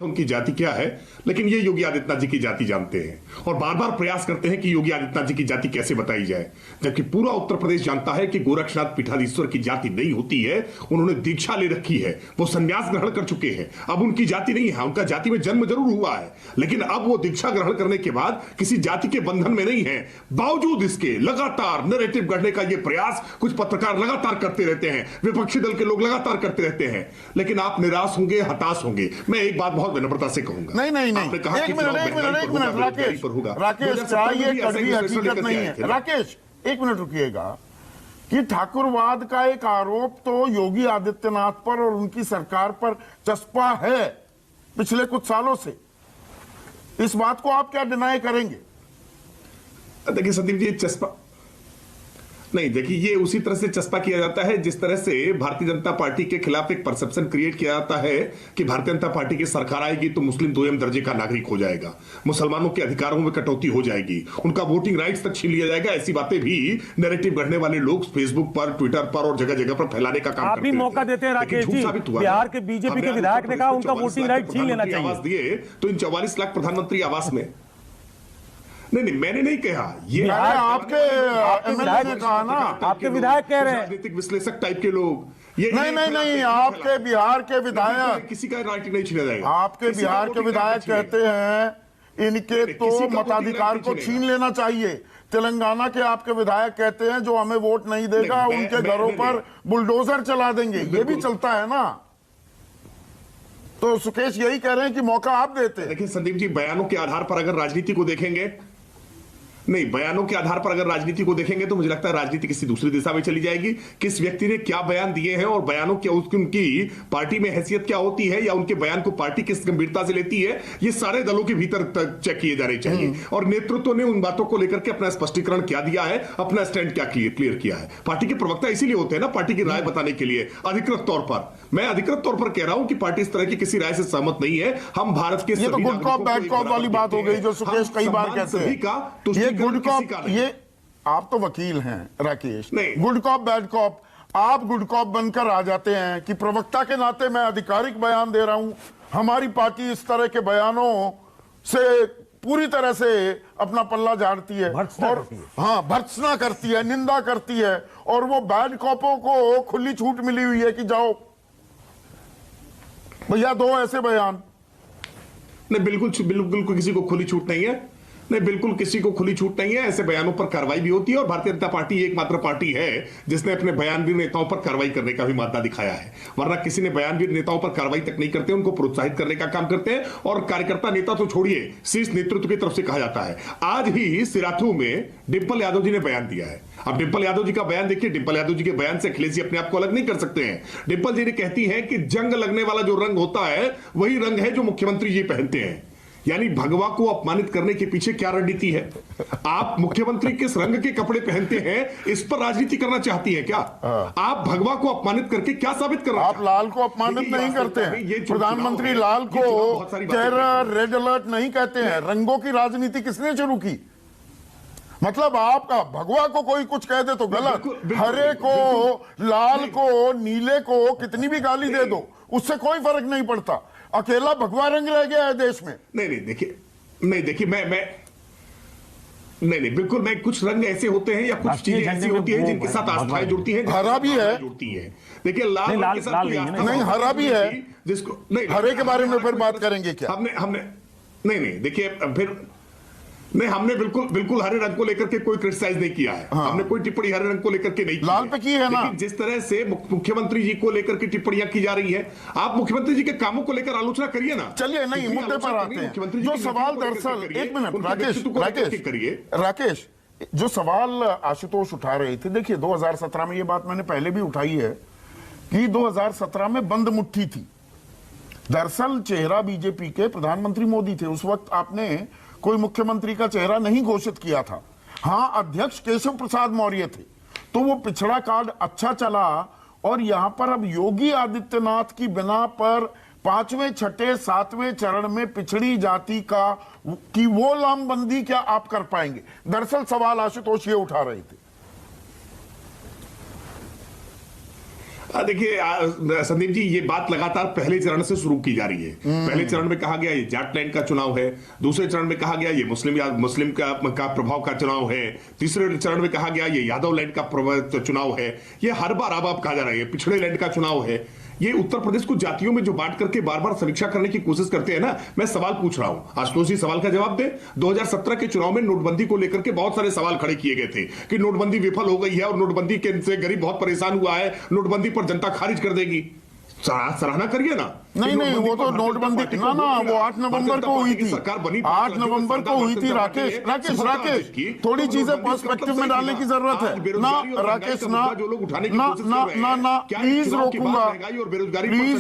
उनकी जाति क्या है, लेकिन ये योगी आदित्यनाथ जी की जाति जानते हैं और बार बार प्रयास करते हैं कि योगी आदित्यनाथ जी की जाति कैसे बताई जाए, जबकि पूरा उत्तर प्रदेश जानता है कि गोरक्षनाथ पीठाधीश्वर की जाति नहीं होती है। उन्होंने दीक्षा ले रखी है, वो संन्यास ग्रहण कर चुके हैं। अब उनकी जाति नहीं है, उनका जाति में जन्म जरूर हुआ है, लेकिन अब वो दीक्षा ग्रहण करने के बाद किसी जाति के बंधन में नहीं है। बावजूद इसके लगातार नैरेटिव गढ़ने का ये प्रयास कुछ पत्रकार लगातार करते रहते हैं, विपक्षी दल के लोग लगातार करते रहते हैं, लेकिन आप निराश होंगे, हताश होंगे। मैं एक बात बहुत विनम्रता से कहूंगा। नहीं एक मिनट राकेश, ये कड़वी हकीकत नहीं है। राकेश एक मिनट रुकिएगा कि ठाकुरवाद का एक आरोप तो योगी आदित्यनाथ पर और उनकी सरकार पर चस्पा है पिछले कुछ सालों से। इस बात को आप क्या डिनाई करेंगे? देखिए संदीप जी, चस्पा नहीं, देखिए ये उसी तरह से चस्पा किया जाता है जिस तरह से भारतीय जनता पार्टी के खिलाफ एक परसेप्शन क्रिएट किया जाता है कि भारतीय जनता पार्टी की सरकार आएगी तो मुस्लिम दोयम दर्जे का नागरिक हो जाएगा, मुसलमानों के अधिकारों में कटौती हो जाएगी, उनका वोटिंग राइट्स तक छीन लिया जाएगा। ऐसी बातें भी नैरेटिव गढ़ने वाले लोग फेसबुक पर, ट्विटर पर और जगह जगह पर फैलाने का काम करते हैं। आप भी मौका देते हैं राकेश जी, बिहार के बीजेपी के विधायक ने कहा उनका वोटिंग राइट छीन लेना चाहिए। आवास दिए तो इन 44 लाख प्रधानमंत्री आवास में नहीं, मैंने नहीं कहा, ये आपके विधायक ने कहा ना, आपके विधायक कह रहे हैं, राजनीतिक विश्लेषक टाइप के लोग। ये नहीं, आपके बिहार के विधायक, किसी का राइट नहीं छीना जाएगा। आपके बिहार के विधायक कहते हैं इनके तो मताधिकार को छीन लेना चाहिए। तेलंगाना के आपके विधायक कहते हैं जो हमें वोट नहीं देगा उनके घरों पर बुलडोजर चला देंगे। ये भी चलता है ना। तो सुकेश यही कह रहे हैं कि मौका आप देते हैं। देखिए संदीप जी, बयानों के आधार पर अगर राजनीति को देखेंगे, नहीं, बयानों के आधार पर अगर राजनीति को देखेंगे तो मुझे लगता है राजनीति किसी दूसरी दिशा में चली जाएगी। किस व्यक्ति ने क्या बयान दिए हैं और बयानों की उनकी पार्टी में हैसियत क्या होती है या उनके बयान को पार्टी किस गंभीरता से लेती है, ये सारे दलों के भीतर चेक किए जाने चाहिए। और नेतृत्व ने उन बातों को लेकर के अपना स्पष्टीकरण क्या दिया है, अपना स्टैंड क्या क्लियर किया है। पार्टी के प्रवक्ता इसीलिए होते हैं ना, पार्टी की राय बताने के लिए। अधिकृत तौर पर मैं अधिकृत तौर पर कह रहा हूं कि पार्टी इस तरह की किसी राय से सहमत नहीं है। हम भारत के ये तो गुड कॉप बैड कॉप वाली बात हो गई जो सुकेश कई बार कहते हैं। ये गुड कॉप, ये आप तो वकील हैं Rakesh, good cop bad cop, आप गुड कॉप बनकर आ जाते हैं कि प्रवक्ता के नाते मैं आधिकारिक बयान दे रहा हूं, हमारी पार्टी इस तरह के बयानों से पूरी तरह से अपना पल्ला झाड़ती है और हाँ भर्त्सना करती है, निंदा करती है, और वो बैड कॉपों को खुली छूट मिली हुई है कि जाओ भैया दो ऐसे बयान। नहीं, बिल्कुल किसी को खुली छूट नहीं है। नहीं, बिल्कुल किसी को खुली छूट नहीं है। ऐसे बयानों पर कार्रवाई भी होती है और भारतीय जनता पार्टी एकमात्र पार्टी है जिसने अपने बयानवीर नेताओं पर कार्रवाई करने का भी मादा दिखाया है। वरना किसी ने बयानवीर नेताओं पर कार्रवाई तक नहीं करते, उनको प्रोत्साहित करने का काम करते हैं। और कार्यकर्ता नेता तो छोड़िए, शीर्ष नेतृत्व की तरफ से कहा जाता है। आज ही सिराथू में डिंपल यादव जी ने बयान दिया है। अब डिंपल यादव जी का बयान देखिए, डिंपल यादव जी के बयान से अखिलेश जी अपने आप को अलग नहीं कर सकते हैं। डिंपल जी ने कहती है कि जंग लगने वाला जो रंग होता है वही रंग है जो मुख्यमंत्री जी पहनते हैं। यानी भगवा को अपमानित करने के पीछे क्या रणनीति है? आप मुख्यमंत्री किस रंग के कपड़े पहनते हैं इस पर राजनीति करना चाहती है क्या? आप भगवा को अपमानित करके क्या साबित कर रहे हैं? आप लाल को अपमानित नहीं करते हैं। प्रधानमंत्री लाल को टेरर, रेड अलर्ट नहीं कहते हैं। रंगों की राजनीति किसने शुरू की? मतलब आपका भगवा को कोई कुछ कह दे तो गलत, हरे को, लाल को, नीले को कितनी भी गाली दे दो उससे कोई फर्क नहीं पड़ता। अकेला भगवा रंग रह गया है देश में। नहीं देखिए मैं नहीं बिल्कुल, मैं कुछ रंग ऐसे होते हैं या कुछ चीजें ऐसी होती हैं जिनके साथ आस्थाएं जुड़ती हैं। हरा भी है, देखिए लाल के साथ नहीं, हरा भी है जिसको नहीं, हरे के बारे में फिर बात करेंगे क्या? हमने नहीं देखिए फिर नहीं, हमने बिल्कुल हरे रंग को लेकर के कोई क्रिटिसाइज नहीं किया है। हमने कोई टिप्पणी हरे रंग को लेकर के नहीं की। लाल पे की है ना। जिस तरह से मुख्यमंत्री जी को लेकर के टिप्पणियां की जा रही है, आप मुख्यमंत्री जी के कामों को लेकर आलोचना करिए ना। चलिए नहीं, मुद्दे पर आते हैं। जो सवाल दरअसल, एक मिनट राकेश, जो सवाल आशुतोष उठा रहे थे, देखिए 2017 में ये बात मैंने पहले भी उठाई है कि 2017 में बंद मुट्ठी थी। दरअसल चेहरा बीजेपी के प्रधानमंत्री मोदी थे। उस वक्त आपने कोई मुख्यमंत्री का चेहरा नहीं घोषित किया था। हां, अध्यक्ष केशव प्रसाद मौर्य थे, तो वो पिछड़ा कार्ड अच्छा चला। और यहां पर अब योगी आदित्यनाथ की बिना पर 5वें, 6ठे, 7वें चरण में पिछड़ी जाति की वो लामबंदी क्या आप कर पाएंगे? दरअसल सवाल आशुतोष ये उठा रहे थे। देखिए संदीप जी, ये बात लगातार पहले चरण से शुरू की जा रही है। पहले चरण में कहा गया ये जाटलैंड का चुनाव है, दूसरे चरण में कहा गया ये मुस्लिम का प्रभाव का चुनाव है, तीसरे चरण में कहा गया ये यादव लैंड का चुनाव है। ये हर बार अब कहा जा रहा है पिछड़े लैंड का चुनाव है। ये उत्तर प्रदेश को जातियों में जो बांट करके बार बार समीक्षा करने की कोशिश करते हैं ना, मैं सवाल पूछ रहा हूं, आशुतोष जी सवाल का जवाब दे। 2017 के चुनाव में नोटबंदी को लेकर के बहुत सारे सवाल खड़े किए गए थे कि नोटबंदी विफल हो गई है और नोटबंदी के से गरीब बहुत परेशान हुआ है, नोटबंदी पर जनता खारिज कर देगी। सराहना करिए ना। नहीं, वो तो नोटबंदी ना वो 8 नवंबर को हुई थी, 8 नवंबर को हुई थी। राकेश थोड़ी चीजें पर्सपेक्टिव में डालने की जरूरत है ना। राकेश ना प्लीज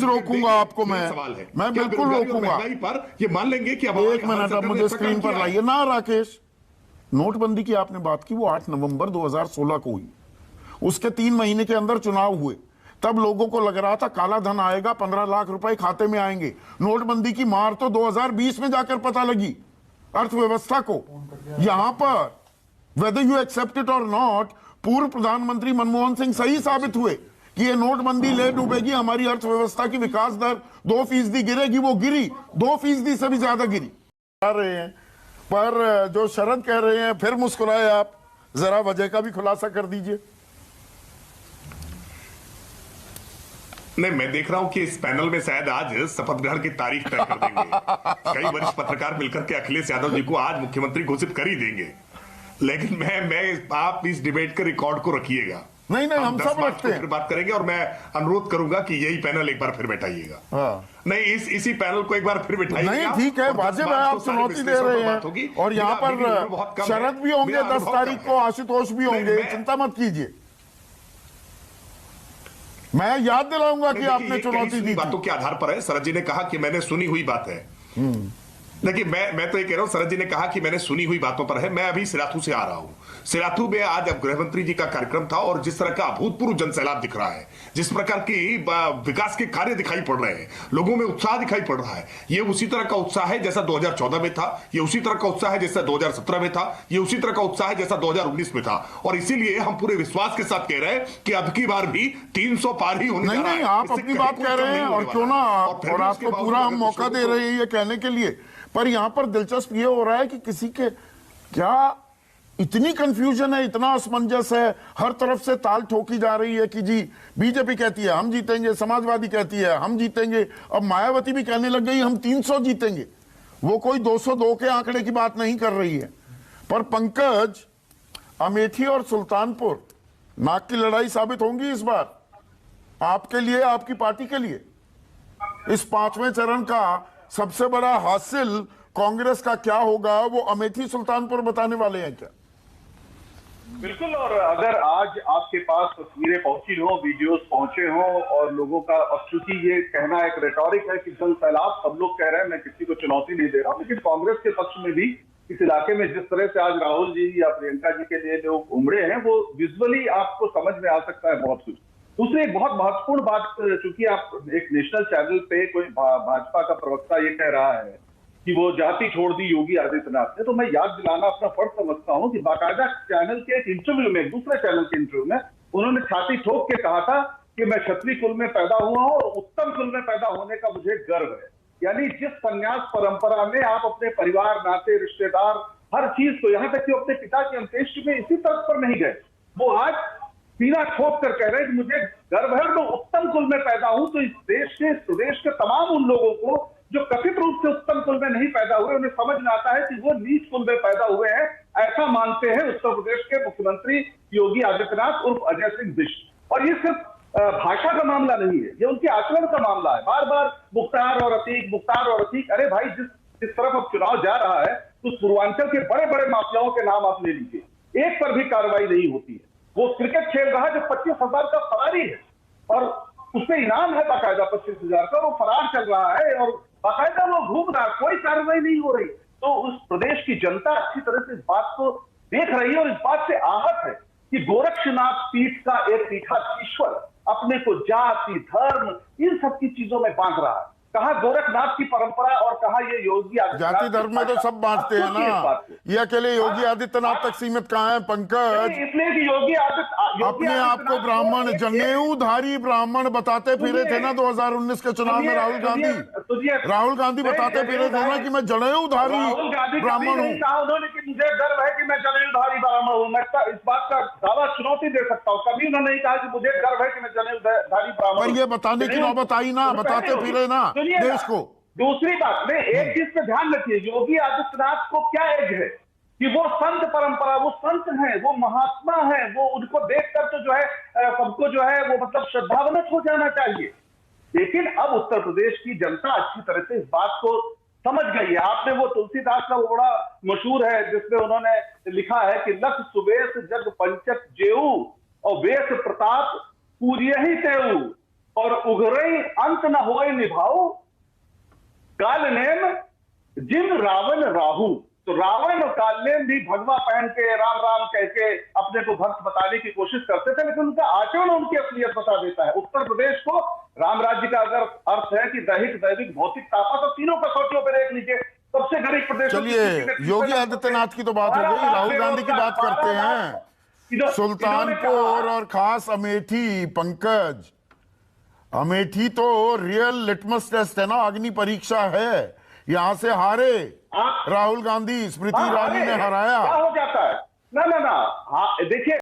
रोकूंगा आपको। मैं बिल्कुल रोकूंगा पर ये मान लेंगे कि एक मिनट अब मुझे स्क्रीन पर लाइए ना। राकेश, नोटबंदी की आपने बात की, वो 8 नवंबर 2016 को हुई। उसके 3 महीने के अंदर चुनाव हुए। तब लोगों को लग रहा था काला धन आएगा, 15 लाख रुपए खाते में आएंगे। नोटबंदी की मार तो 2020 में जाकर पता लगी अर्थव्यवस्था को। यहां पर वेदर यू एक्सेप्ट इट और नॉट, पूर्व प्रधानमंत्री मनमोहन सिंह सही साबित हुए कि ये नोटबंदी ले डूबेगी, हमारी अर्थव्यवस्था की विकास दर 2% गिरेगी। वो गिरी, 2% से भी ज्यादा गिरी। आ रहे हैं पर जो शरद कह रहे हैं, फिर मुस्कुराए आप। जरा वजह का भी खुलासा कर दीजिए। नहीं, मैं देख रहा हूं कि इस पैनल में शायद आज शपथ ग्रहण की तारीख तय कर देंगे। कई वरिष्ठ पत्रकार मिलकर के अखिलेश यादव जी को आज मुख्यमंत्री घोषित कर ही देंगे। लेकिन मैं आप इस डिबेट के रिकॉर्ड को रखिएगा। नहीं, हम सब रखते हैं, फिर बात करेंगे। और मैं अनुरोध करूंगा कि यही पैनल एक बार फिर बैठाइएगा। नहीं, इसी पैनल को एक बार फिर बैठाइएगा। नहीं, ठीक है, वाजिब है, आप चुनौती दे रहे हैं। और यहाँ पर शरद भी होंगे 10 तारीख को, आशुतोष भी होंगे, चिंता मत कीजिए। मैं याद दिलाऊंगा कि आपने चुनौती दी। बातों के आधार पर है। शरद जी ने कहा कि मैंने सुनी हुई बात है। देखिए, मैं तो ये कह रहा हूं, शरद जी ने कहा कि मैंने सुनी हुई बातों पर है। मैं अभी सिराथू से आ रहा हूं। सिराथू में आज अब गृह मंत्री जी का कार्यक्रम था और जिस तरह का अभूतपूर्व जनसैलाब दिख रहा है, जिस प्रकार की विकास के कार्य दिखाई पड़ रहे हैं, लोगों में उत्साह दिखाई पड़ रहा है, ये उसी तरह का उत्साह है जैसा 2014 में था, ये उसी तरह का उत्साह है जैसा 2017 में था, ये उसी तरह का उत्साह है जैसा 2019 में था। और इसीलिए हम पूरे विश्वास के साथ कह रहे हैं कि अब की बार भी 300 पार ही होने जा रहा है। आप अपनी बात कह रहे हैं और क्यों ना, और आपको पूरा हम मौका दे रहे हैं ये कहने के लिए। पर यहां पर दिलचस्प ये हो रहा है कि किसी के क्या इतनी कंफ्यूजन है, इतना असमंजस है, हर तरफ से ताल ठोकी जा रही है कि जी बीजेपी कहती है हम जीतेंगे, समाजवादी कहती है हम जीतेंगे, अब मायावती भी कहने लग गई हम 300 जीतेंगे। वो कोई 202 के आंकड़े की बात नहीं कर रही है। पर पंकज, अमेठी और सुल्तानपुर नाक की लड़ाई साबित होंगी इस बार आपके लिए, आपकी पार्टी के लिए। इस 5वें चरण का सबसे बड़ा हासिल कांग्रेस का क्या होगा, वो अमेठी सुल्तानपुर बताने वाले हैं क्या? बिल्कुल। और अगर आज आपके पास तस्वीरें पहुंची हो, वीडियोस पहुंचे हो और लोगों का, और चूंकि ये कहना एक रेटोरिक है कि जन सैलाब सब लोग कह रहे हैं, मैं किसी को चुनौती नहीं दे रहा हूं, लेकिन कांग्रेस के पक्ष में भी इस इलाके में जिस तरह से आज राहुल जी या प्रियंका जी के लिए लोग उमड़े हैं, वो विजुअली आपको समझ में आ सकता है बहुत कुछ। दूसरी एक बहुत महत्वपूर्ण बात, चूंकि आप एक नेशनल चैनल पे कोई भाजपा का प्रवक्ता ये कह रहा है कि वो जाति छोड़ दी योगी आदित्यनाथ ने, तो मैं याद दिलाना अपना फर्ज समझता हूं कि बाकायदा चैनल के एक इंटरव्यू में, दूसरे चैनल के इंटरव्यू में उन्होंने छाती ठोक के कहा था कि मैं क्षत्रिय कुल में पैदा हुआ हूं और उत्तम कुल में पैदा होने का मुझे गर्व है। यानी जिस संन्यास परंपरा में आप अपने परिवार, नाते, रिश्तेदार, हर चीज को, यहां तक कि अपने पिता की अंत्येष्टि में इसी तर्क पर नहीं गए, वो आज सीना ठोक कर कह रहे हैं कि मुझे गर्व है, मैं उत्तम कुल में पैदा हूं। तो इस देश के, इस प्रदेश के तमाम उन लोगों को जो कथित रूप से उत्तम कुल में नहीं पैदा हुए, उन्हें समझ में आता है कि वो नीच कुल में पैदा हुए हैं। ऐसा मानते हैं उत्तर प्रदेश के मुख्यमंत्री योगी आदित्यनाथ उर्फ अजय सिंह बिष्ट। और ये सिर्फ भाषा का मामला नहीं है, ये उनके आचरण का मामला है। बार बार मुख्तार और अतीक, मुख्तार और अतीक। अरे भाई, जिस तरफ अब चुनाव जा रहा है, तो पूर्वांचल के बड़े बड़े माफियाओं के नाम आप ले लीजिए, एक पर भी कार्रवाई नहीं होती है। वो क्रिकेट खेल रहा है जो 25,000 का फरारी है और उसमें इनाम है बाकायदा 25,000 का, वो फरार चल रहा है और बाकायदा वो घूम रहा है, कोई कार्रवाई नहीं हो रही। तो उस प्रदेश की जनता अच्छी तरह से इस बात को देख रही है और इस बात से आहत है कि गोरक्षनाथ पीठ का एक पीठाधीश्वर अपने को जाति, धर्म, इन सब की चीजों में बांध रहा है। कहाँ गोरखनाथ की परंपरा और कहाँ ये योगी आदित्यनाथ जाति धर्म में तो सब बांटते हैं ना, ये अकेले योगी आदित्यनाथ तक सीमित कहाँ है पंकज? इसलिए कि योगी अपने आप को ब्राह्मण, जनेऊधारी ब्राह्मण बताते फिरे थे ना 2019 के चुनाव में राहुल गांधी बताते फिरे थे ना कि मैं जनेऊधारी ब्राह्मण हूँ। उन्होंने कि मुझे गर्व है कि मैं जनेऊधारी ब्राह्मण हूँ, मैं इस बात का दावा चुनौती दे सकता हूँ। कभी उन्होंने नहीं कहा कि मुझे गर्व है कि मैं जनेऊधारी ब्राह्मण हूँ। पर ये बताने की नौबत आई ना, बताते फिरे ना देश को। दूसरी बात में एक चीज पे ध्यान रखिए, योगी आदित्यनाथ को क्या एज है कि वो संत परंपरा, वो संत हैं, वो महात्मा हैं, वो उनको देखकर तो जो है सबको जो है वो मतलब श्रद्धावनत हो जाना चाहिए। लेकिन अब उत्तर प्रदेश की जनता अच्छी तरह से इस बात को समझ गई है। आपने वो तुलसीदास का बड़ा मशहूर है जिसमें उन्होंने लिखा है कि लख सुबेश जग पंचक जेऊ और वेश प्रताप पूरिय ही तेऊ और उघरई अंत न होए निभाऊ काल नेम जिम रावण राहु। तो रावण और कालनेम भी भगवा पहन के राम राम कह के अपने को भक्त बताने की कोशिश करते थे, लेकिन उनका आचरण उनकी असलियत बता देता है। उत्तर प्रदेश को राम राज्य का अगर अर्थ है कि दैहिक दैविक भौतिक ताकत, तो तीनों कसौटियों पर देख लीजिए सबसे गरीब प्रदेश। चलिए योगी आदित्यनाथ की तो बात हो गई, राहुल गांधी की बात करते हैं। सुल्तानपुर और खास अमेठी, पंकज अमेठी तो रियल लिटमस टेस्ट है ना, अग्नि परीक्षा है। यहां से हारे राहुल गांधी, स्मृति ईरानी ने हराया। क्या हो जाता है? ना हाँ देखिए